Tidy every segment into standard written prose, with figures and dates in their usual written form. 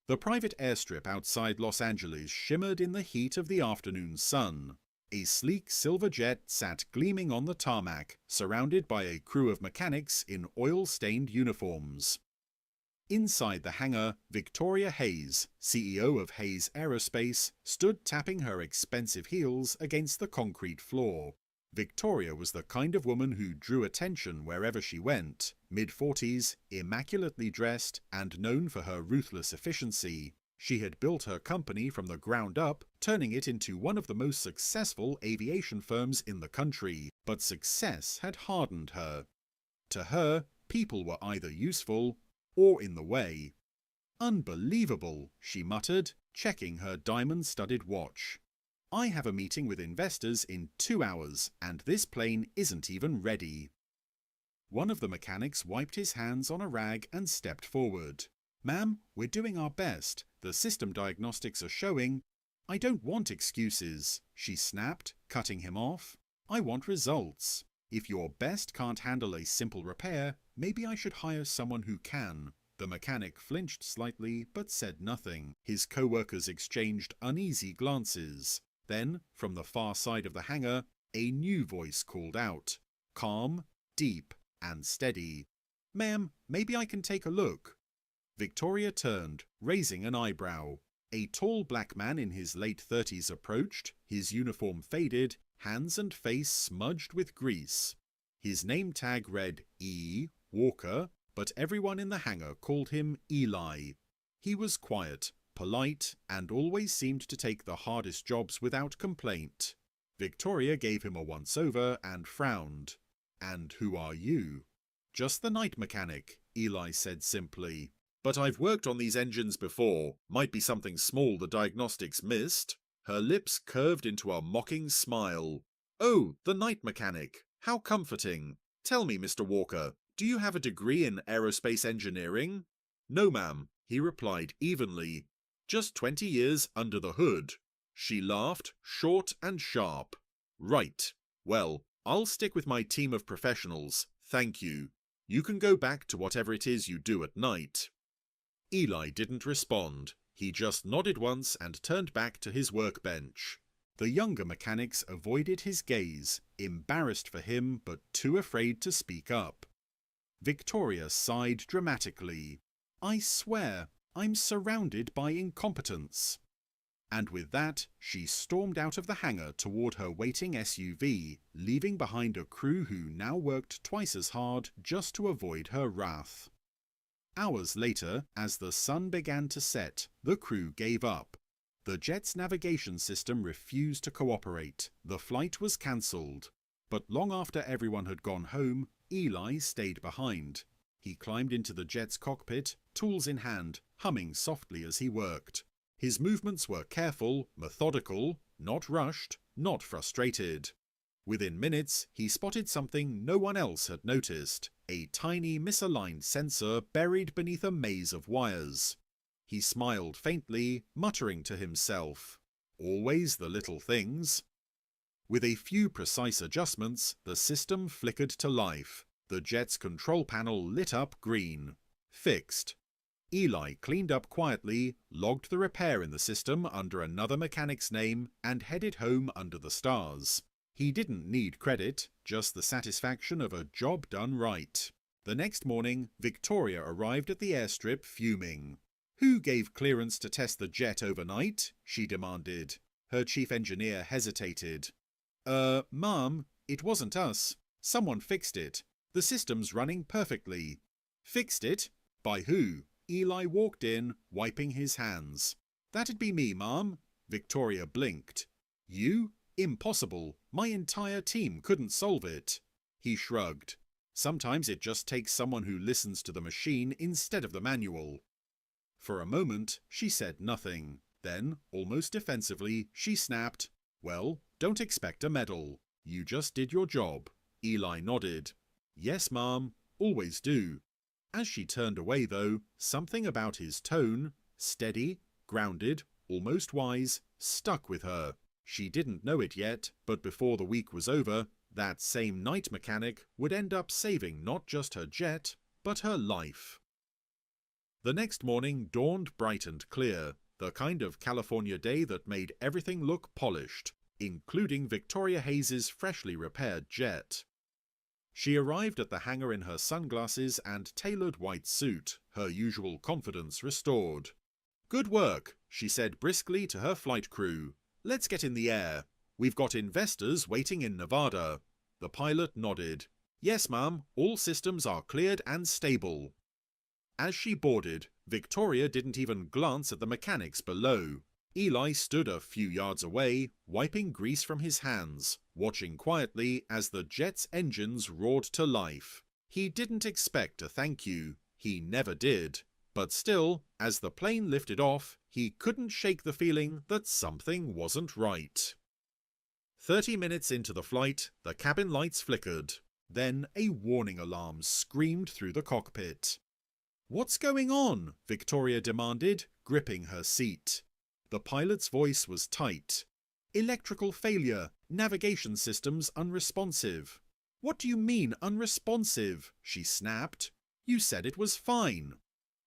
The private airstrip outside Los Angeles shimmered in the heat of the afternoon sun. A sleek silver jet sat gleaming on the tarmac, surrounded by a crew of mechanics in oil-stained uniforms. Inside the hangar, Victoria Hayes, CEO of Hayes Aerospace, stood tapping her expensive heels against the concrete floor. Victoria was the kind of woman who drew attention wherever she went, mid-40s, immaculately dressed, and known for her ruthless efficiency. She had built her company from the ground up, turning it into one of the most successful aviation firms in the country, but success had hardened her. To her, people were either useful or in the way. "Unbelievable," she muttered, checking her diamond-studded watch. "I have a meeting with investors in 2 hours, and this plane isn't even ready." One of the mechanics wiped his hands on a rag and stepped forward. "Ma'am, we're doing our best. The system diagnostics are showing—" "I don't want excuses," she snapped, cutting him off. "I want results. If your best can't handle a simple repair, maybe I should hire someone who can." The mechanic flinched slightly but said nothing. His co-workers exchanged uneasy glances. Then, from the far side of the hangar, a new voice called out, calm, deep, and steady. "Ma'am, maybe I can take a look." Victoria turned, raising an eyebrow. A tall black man in his late 30s approached, his uniform faded, hands and face smudged with grease. His name tag read E. Walker, but everyone in the hangar called him Eli. He was quiet, polite, and always seemed to take the hardest jobs without complaint. Victoria gave him a once-over and frowned. "And who are you?" "Just the night mechanic," Eli said simply. "But I've worked on these engines before. Might be something small the diagnostics missed." Her lips curved into a mocking smile. "Oh, the night mechanic. How comforting. Tell me, Mr. Walker, do you have a degree in aerospace engineering?" "No, ma'am," he replied evenly. "Just 20 years under the hood." She laughed, short and sharp. "Right. Well, I'll stick with my team of professionals, thank you. You can go back to whatever it is you do at night." Eli didn't respond. He just nodded once and turned back to his workbench. The younger mechanics avoided his gaze, embarrassed for him but too afraid to speak up. Victoria sighed dramatically. "I swear, I'm surrounded by incompetence." And with that, she stormed out of the hangar toward her waiting SUV, leaving behind a crew who now worked twice as hard just to avoid her wrath. Hours later, as the sun began to set, the crew gave up. The jet's navigation system refused to cooperate. The flight was cancelled. But long after everyone had gone home, Eli stayed behind. He climbed into the jet's cockpit, tools in hand, humming softly as he worked. His movements were careful, methodical, not rushed, not frustrated. Within minutes, he spotted something no one else had noticed, a tiny misaligned sensor buried beneath a maze of wires. He smiled faintly, muttering to himself, "Always the little things." With a few precise adjustments, the system flickered to life. The jet's control panel lit up green. Fixed. Eli cleaned up quietly, logged the repair in the system under another mechanic's name, and headed home under the stars. He didn't need credit, just the satisfaction of a job done right. The next morning, Victoria arrived at the airstrip fuming. "Who gave clearance to test the jet overnight?" she demanded. Her chief engineer hesitated. Ma'am, it wasn't us. Someone fixed it. The system's running perfectly." "Fixed it? By who?" Eli walked in, wiping his hands. "That'd be me, ma'am." Victoria blinked. "You? Impossible. My entire team couldn't solve it." He shrugged. "Sometimes it just takes someone who listens to the machine instead of the manual." For a moment, she said nothing. Then, almost defensively, she snapped, "Well, don't expect a medal. You just did your job." Eli nodded. "Yes, ma'am. Always do." As she turned away, though, something about his tone, steady, grounded, almost wise, stuck with her. She didn't know it yet, but before the week was over, that same night mechanic would end up saving not just her jet, but her life. The next morning dawned bright and clear, the kind of California day that made everything look polished, including Victoria Hayes's freshly repaired jet. She arrived at the hangar in her sunglasses and tailored white suit, her usual confidence restored. "Good work," she said briskly to her flight crew. "Let's get in the air. We've got investors waiting in Nevada." The pilot nodded. "Yes, ma'am, all systems are cleared and stable." As she boarded, Victoria didn't even glance at the mechanics below. Eli stood a few yards away, wiping grease from his hands, watching quietly as the jet's engines roared to life. He didn't expect a thank you. He never did. But still, as the plane lifted off, he couldn't shake the feeling that something wasn't right. 30 minutes into the flight, the cabin lights flickered. Then a warning alarm screamed through the cockpit. "What's going on?" Victoria demanded, gripping her seat. The pilot's voice was tight. "Electrical failure. Navigation systems unresponsive." "What do you mean unresponsive?" she snapped. "You said it was fine."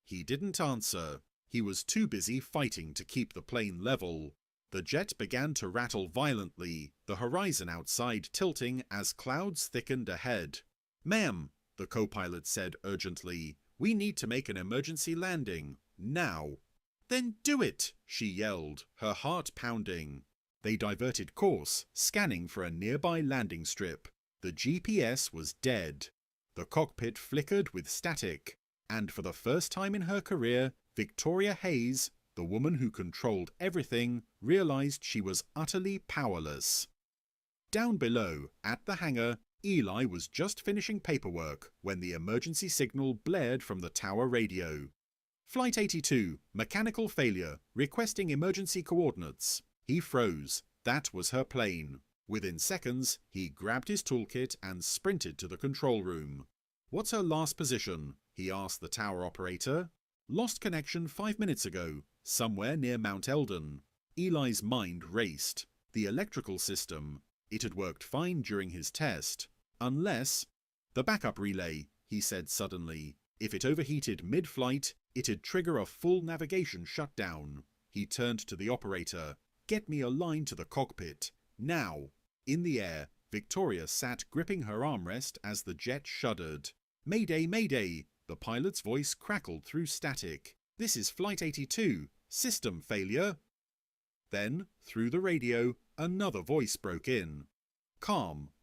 He didn't answer. He was too busy fighting to keep the plane level. The jet began to rattle violently, the horizon outside tilting as clouds thickened ahead. "Ma'am," the co-pilot said urgently, "we need to make an emergency landing. Now." "Then do it," she yelled, her heart pounding. They diverted course, scanning for a nearby landing strip. The GPS was dead. The cockpit flickered with static. And for the first time in her career, Victoria Hayes, the woman who controlled everything, realized she was utterly powerless. Down below, at the hangar, Eli was just finishing paperwork when the emergency signal blared from the tower radio. "Flight 82, mechanical failure, requesting emergency coordinates." He froze. That was her plane. Within seconds, he grabbed his toolkit and sprinted to the control room. "What's her last position?" he asked the tower operator. "Lost connection 5 minutes ago, somewhere near Mount Eldon." Eli's mind raced. The electrical system. It had worked fine during his test. Unless... "The backup relay," he said suddenly. If it overheated mid-flight, it'd trigger a full navigation shutdown. He turned to the operator. "Get me a line to the cockpit. Now." In the air, Victoria sat gripping her armrest as the jet shuddered. "Mayday, mayday!" The pilot's voice crackled through static. "This is Flight 82. System failure." Then, through the radio, another voice broke in. Calm.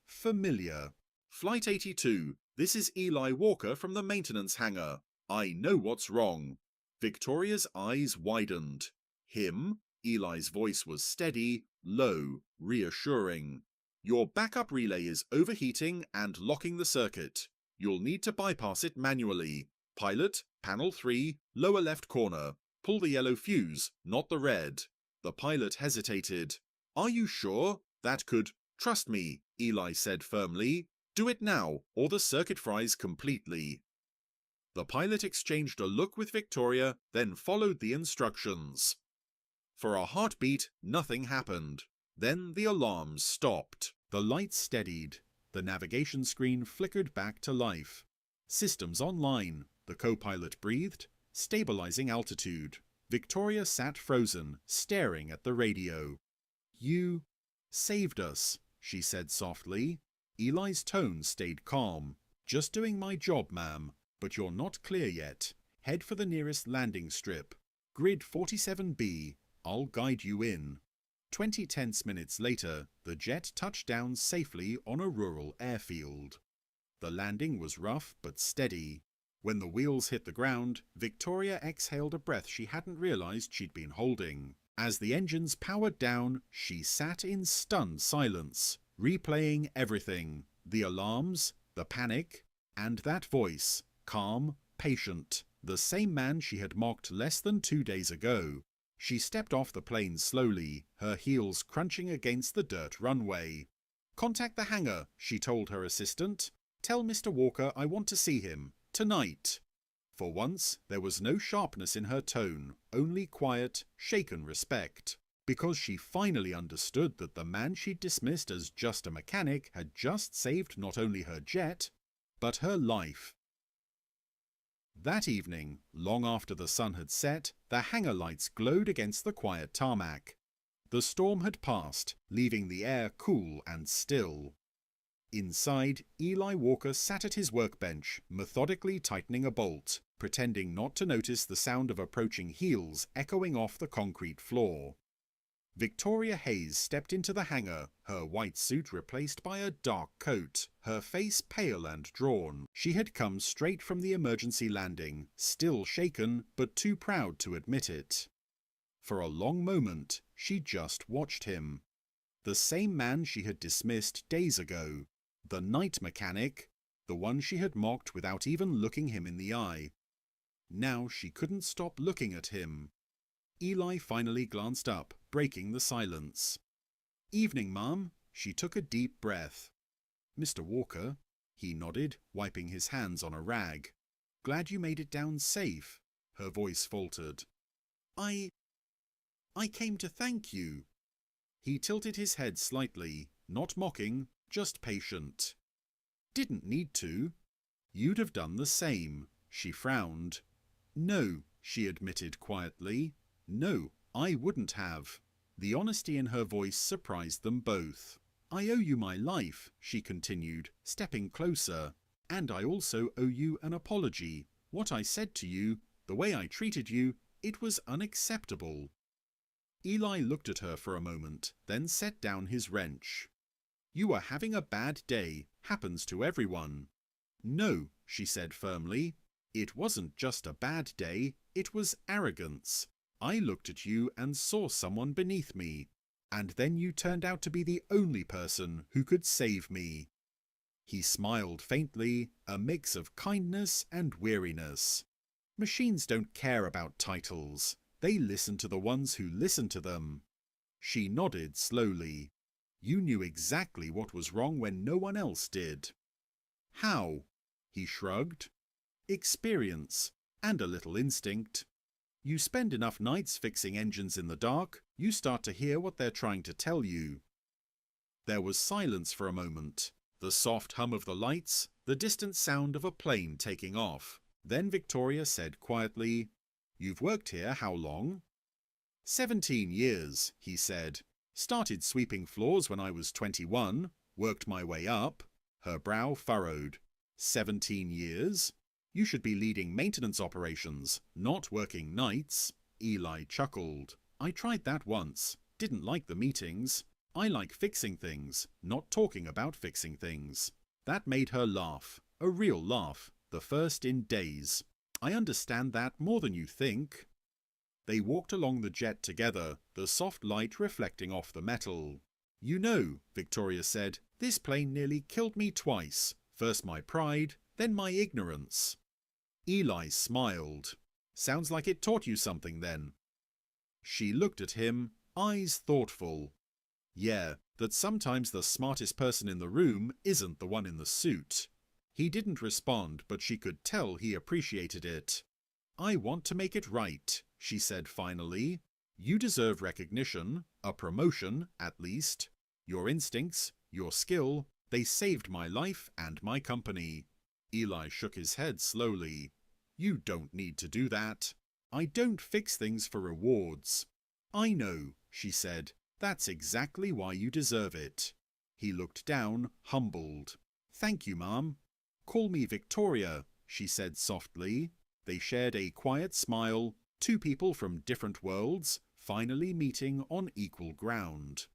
Familiar. "Flight 82. This is Eli Walker from the maintenance hangar. I know what's wrong." Victoria's eyes widened. "Him?" Eli's voice was steady, low, reassuring. "Your backup relay is overheating and locking the circuit. You'll need to bypass it manually. Pilot, panel 3, lower left corner. Pull the yellow fuse, not the red." The pilot hesitated. "Are you sure? That could—" "Trust me," Eli said firmly. "Do it now, or the circuit fries completely." The pilot exchanged a look with Victoria, then followed the instructions. For a heartbeat, nothing happened. Then the alarms stopped. The lights steadied. The navigation screen flickered back to life. "Systems online," the co-pilot breathed, stabilizing altitude. Victoria sat frozen, staring at the radio. "You saved us," she said softly. Eli's tone stayed calm. "Just doing my job, ma'am, but you're not clear yet. Head for the nearest landing strip. Grid 47B. I'll guide you in." 20 tense minutes later, the jet touched down safely on a rural airfield. The landing was rough but steady. When the wheels hit the ground, Victoria exhaled a breath she hadn't realized she'd been holding. As the engines powered down, she sat in stunned silence, replaying everything. The alarms, the panic, and that voice, calm, patient, the same man she had mocked less than 2 days ago. She stepped off the plane slowly, her heels crunching against the dirt runway. "Contact the hangar," she told her assistant. "Tell Mr. Walker I want to see him. Tonight." For once, there was no sharpness in her tone, only quiet, shaken respect. Because she finally understood that the man she'd dismissed as just a mechanic had just saved not only her jet, but her life. That evening, long after the sun had set, the hangar lights glowed against the quiet tarmac. The storm had passed, leaving the air cool and still. Inside, Eli Walker sat at his workbench, methodically tightening a bolt, pretending not to notice the sound of approaching heels echoing off the concrete floor. Victoria Hayes stepped into the hangar, her white suit replaced by a dark coat, her face pale and drawn. She had come straight from the emergency landing, still shaken but too proud to admit it. For a long moment, she just watched him. The same man she had dismissed days ago. The night mechanic, the one she had mocked without even looking him in the eye. Now she couldn't stop looking at him. Eli finally glanced up, breaking the silence. "Evening, Ma'am." She took a deep breath. "Mr. Walker," he nodded, wiping his hands on a rag. "Glad you made it down safe." Her voice faltered. I came to thank you." He tilted his head slightly, not mocking, just patient. "Didn't need to. You'd have done the same." She frowned. "No," she admitted quietly. "No, I wouldn't have." The honesty in her voice surprised them both. "I owe you my life," she continued, stepping closer. "And I also owe you an apology. What I said to you, the way I treated you, it was unacceptable." Eli looked at her for a moment, then set down his wrench. "You are having a bad day. Happens to everyone." "No," she said firmly. "It wasn't just a bad day, it was arrogance. I looked at you and saw someone beneath me. And then you turned out to be the only person who could save me." He smiled faintly, a mix of kindness and weariness. Machines don't care about titles. They listen to the ones who listen to them. She nodded slowly. "You knew exactly what was wrong when no one else did." "How?" He shrugged. "Experience, and a little instinct. You spend enough nights fixing engines in the dark, you start to hear what they're trying to tell you." There was silence for a moment. The soft hum of the lights, the distant sound of a plane taking off. Then Victoria said quietly, "You've worked here how long?" 17 years, he said. "Started sweeping floors when I was 21, worked my way up." Her brow furrowed. 17 years? You should be leading maintenance operations, not working nights." Eli chuckled. "I tried that once. Didn't like the meetings. I like fixing things, not talking about fixing things." That made her laugh. A real laugh. The first in days. "I understand that more than you think." They walked along the jet together, the soft light reflecting off the metal. "You know," Victoria said, "this plane nearly killed me twice. First my pride, then my ignorance." Eli smiled. "Sounds like it taught you something then." She looked at him, eyes thoughtful. "Yeah, that sometimes the smartest person in the room isn't the one in the suit." He didn't respond, but she could tell he appreciated it. "I want to make it right," she said finally. "You deserve recognition, a promotion, at least. Your instincts, your skill, they saved my life and my company." Eli shook his head slowly. "You don't need to do that. I don't fix things for rewards." "I know," she said. "That's exactly why you deserve it." He looked down, humbled. "Thank you, Ma'am." "Call me Victoria," she said softly. They shared a quiet smile, two people from different worlds, finally meeting on equal ground.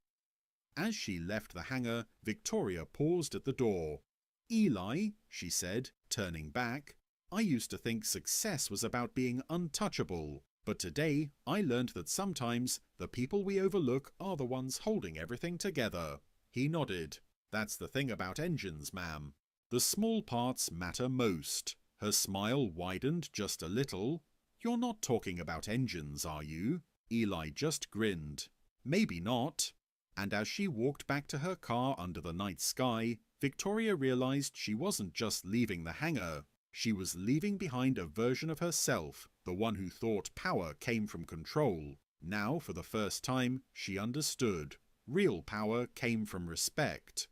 As she left the hangar, Victoria paused at the door. "Eli," she said, turning back, "I used to think success was about being untouchable, but today I learned that sometimes the people we overlook are the ones holding everything together." He nodded. "That's the thing about engines, ma'am. The small parts matter most." Her smile widened just a little. "You're not talking about engines, are you?" Eli just grinned. "Maybe not." And as she walked back to her car under the night sky, Victoria realized she wasn't just leaving the hangar. She was leaving behind a version of herself, the one who thought power came from control. Now, for the first time, she understood. Real power came from respect.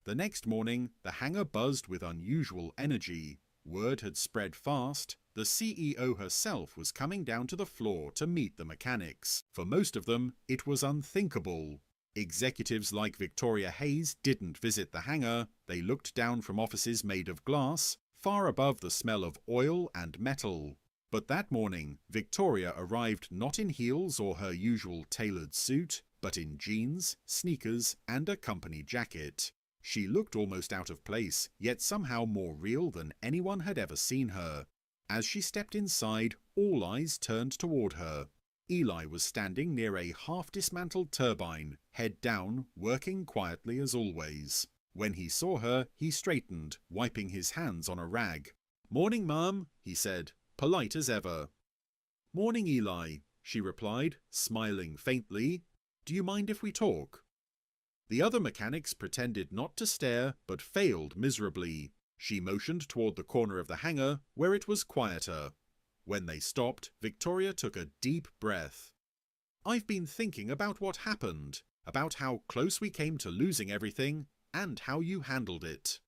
The next morning, the hangar buzzed with unusual energy. Word had spread fast. The CEO herself was coming down to the floor to meet the mechanics. For most of them, it was unthinkable. Executives like Victoria Hayes didn't visit the hangar. They looked down from offices made of glass, far above the smell of oil and metal. But that morning, Victoria arrived not in heels or her usual tailored suit, but in jeans, sneakers, and a company jacket. She looked almost out of place, yet somehow more real than anyone had ever seen her. As she stepped inside, all eyes turned toward her. Eli was standing near a half-dismantled turbine, head down, working quietly as always. When he saw her, he straightened, wiping his hands on a rag. "Morning, Mum," he said, polite as ever. "Morning, Eli," she replied, smiling faintly. "Do you mind if we talk?" The other mechanics pretended not to stare, but failed miserably. She motioned toward the corner of the hangar, where it was quieter. When they stopped, Victoria took a deep breath. "I've been thinking about what happened, about how close we came to losing everything, and how you handled it."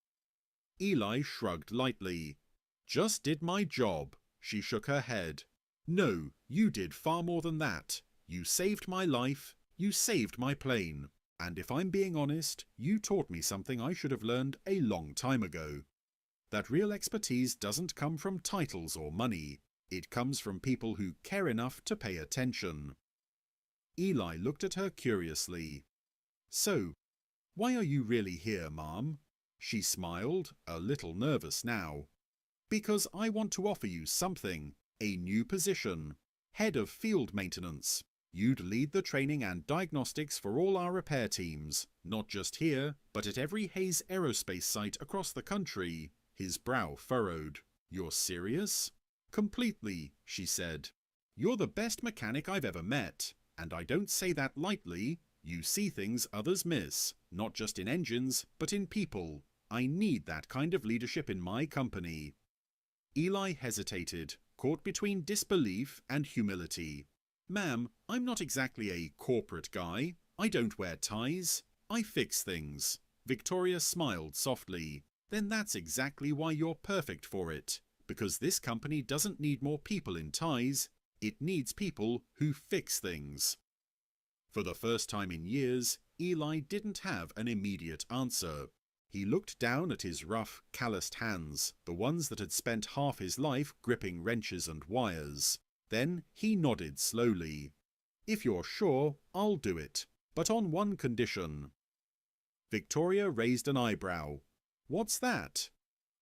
Eli shrugged lightly. "Just did my job." She shook her head. "No, you did far more than that. You saved my life, you saved my plane. And if I'm being honest, you taught me something I should have learned a long time ago. That real expertise doesn't come from titles or money. It comes from people who care enough to pay attention." Eli looked at her curiously. "So, why are you really here, Mom?" She smiled, a little nervous now. "Because I want to offer you something, a new position, head of field maintenance. You'd lead the training and diagnostics for all our repair teams, not just here, but at every Hayes Aerospace site across the country." His brow furrowed. "You're serious?" "Completely," she said. "You're the best mechanic I've ever met, and I don't say that lightly. You see things others miss, not just in engines, but in people. I need that kind of leadership in my company." Eli hesitated, caught between disbelief and humility. "Ma'am, I'm not exactly a corporate guy. I don't wear ties. I fix things." Victoria smiled softly. "Then that's exactly why you're perfect for it. Because this company doesn't need more people in ties. It needs people who fix things." For the first time in years, Eli didn't have an immediate answer. He looked down at his rough, calloused hands, the ones that had spent half his life gripping wrenches and wires. Then he nodded slowly. "If you're sure, I'll do it, but on one condition." Victoria raised an eyebrow. "What's that?"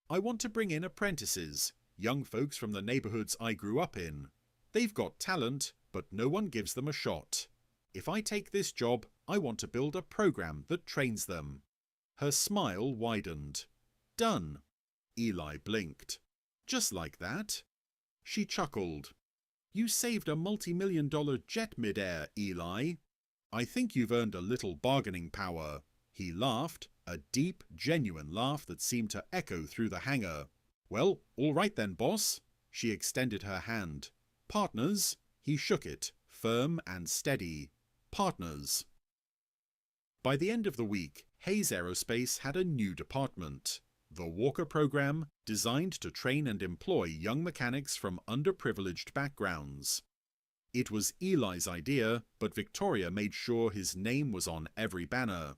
"I want to bring in apprentices, young folks from the neighborhoods I grew up in. They've got talent, but no one gives them a shot. If I take this job, I want to build a program that trains them." Her smile widened. "Done." Eli blinked. "Just like that?" She chuckled. "You saved a multi-million-dollar jet midair, Eli. I think you've earned a little bargaining power." He laughed, a deep, genuine laugh that seemed to echo through the hangar. "Well, all right then, boss." She extended her hand. "Partners?" He shook it, firm and steady. "Partners." By the end of the week, Hayes Aerospace had a new department. The Walker Program, designed to train and employ young mechanics from underprivileged backgrounds. It was Eli's idea, but Victoria made sure his name was on every banner.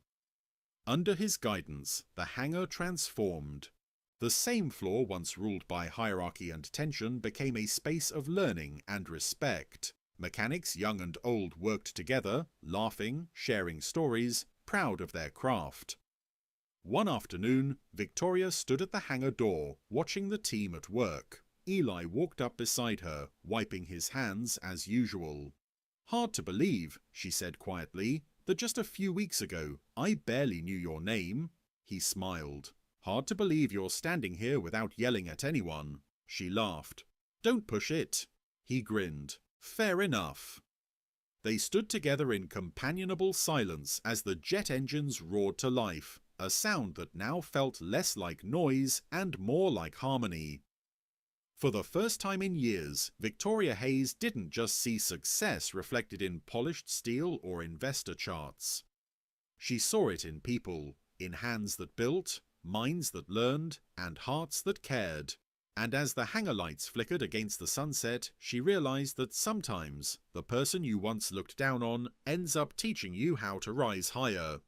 Under his guidance, the hangar transformed. The same floor once ruled by hierarchy and tension became a space of learning and respect. Mechanics young and old worked together, laughing, sharing stories, proud of their craft. One afternoon, Victoria stood at the hangar door, watching the team at work. Eli walked up beside her, wiping his hands as usual. "Hard to believe," she said quietly, "that just a few weeks ago I barely knew your name." He smiled. "Hard to believe you're standing here without yelling at anyone." She laughed. "Don't push it." He grinned. "Fair enough." They stood together in companionable silence as the jet engines roared to life, a sound that now felt less like noise and more like harmony. For the first time in years, Victoria Hayes didn't just see success reflected in polished steel or investor charts. She saw it in people, in hands that built, minds that learned, and hearts that cared. And as the hangar lights flickered against the sunset, she realized that sometimes the person you once looked down on ends up teaching you how to rise higher.